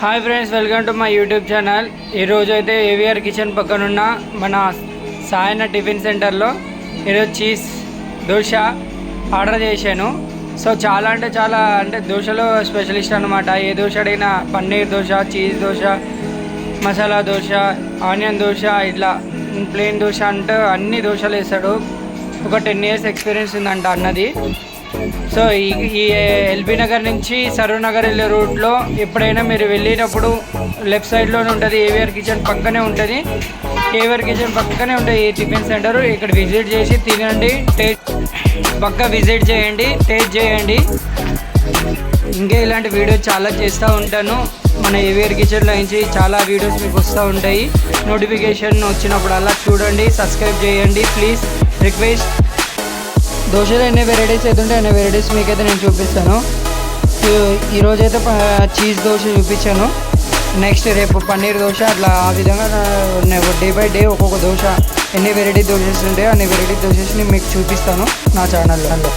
Hi friends, welcome to my YouTube channel. ఈరోజు అయితే AVR kitchen పక్కనున్న మన సాయన టిఫిన్ సెంటర్లో ఈరోజు చీజ్ దోశ ఆర్డర్ చేశాను. సో చాలా అంటే దోశలో స్పెషలిస్ట్ అనమాట. ఏ దోశ అడిగినా పన్నీర్ దోశ, చీజ్ దోశ, మసాలా దోశ, ఆనియన్ దోశ, ఇట్లా ప్లెయిన్ దోశ అంటే అన్ని దోశలు వేస్తాడు. ఒక 10 years ఎక్స్పీరియన్స్ ఉందంట అన్నది. సో ఈ ఎల్బీ నగర్ నుంచి సరూర్ నగర్ వెళ్ళే రూట్లో ఎప్పుడైనా మీరు వెళ్ళినప్పుడు లెఫ్ట్ సైడ్లోనే ఉంటుంది. ఏవిఆర్ కిచెన్ పక్కనే ఉంటుంది. ఏవిఆర్ కిచెన్ పక్కనే ఉంటుంది ఈ టిఫిన్ సెంటర్. ఇక్కడ విజిట్ చేసి తినండి, పక్క విజిట్ చేయండి, టేస్ట్ చేయండి. ఇంకా ఇలాంటి వీడియోస్ చాలా చేస్తూ ఉంటాను. మన ఏవిఆర్ కిచెన్లో నుంచి చాలా వీడియోస్ మీకు వస్తూ ఉంటాయి. నోటిఫికేషన్ వచ్చినప్పుడు అలా చూడండి, సబ్స్క్రైబ్ చేయండి ప్లీజ్, రిక్వెస్ట్. దోశలు ఎన్ని వెరైటీస్ అయితే ఉంటాయి అన్ని వెరైటీస్ మీకైతే నేను చూపిస్తాను. ఈరోజైతే చీజ్ దోశ చూపించాను. నెక్స్ట్ రేపు పన్నీర్ దోశ, అట్లా ఆ విధంగా డే బై డే ఒక్కొక్క దోశ ఎన్ని వెరైటీ దోశస్ ఉంటాయో అన్ని వెరైటీ దోశస్ని మీకు చూపిస్తాను నా ఛానల్లో.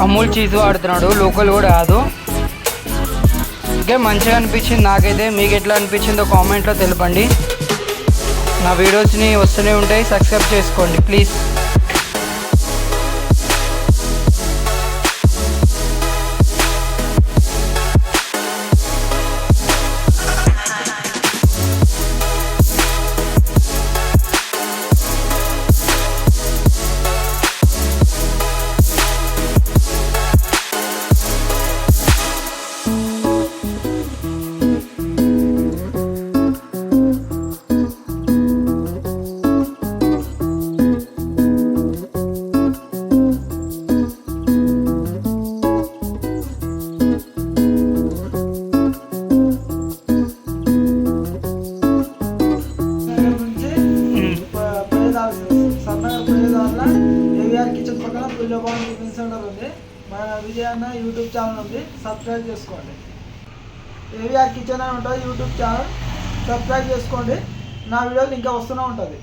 అమూల్ చీజ్ వాడుతున్నాడు, లోకల్ కూడా కాదు. ఇంకా మంచిగా అనిపించింది నాకైతే. మీకు ఎట్లా అనిపించిందో కామెంట్లో తెలపండి. నా వీడియోస్ని వస్తూనే ఉంటాయి, సబ్స్క్రైబ్ చేసుకోండి ప్లీజ్. ఏవిఆర్ కిచెన్ పక్కన పుల్లబాన్ టిఫిన్ సెంటర్ ఉంది. మన విజయ్ అన్న యూట్యూబ్ ఛానల్ ఉంది, సబ్స్క్రైబ్ చేసుకోండి. ఏవిఆర్ కిచెన్ అని ఉంటుంది యూట్యూబ్ ఛానల్, సబ్స్క్రైబ్ చేసుకోండి. నా వీడియోలు ఇంకా వస్తూనే ఉంటుంది.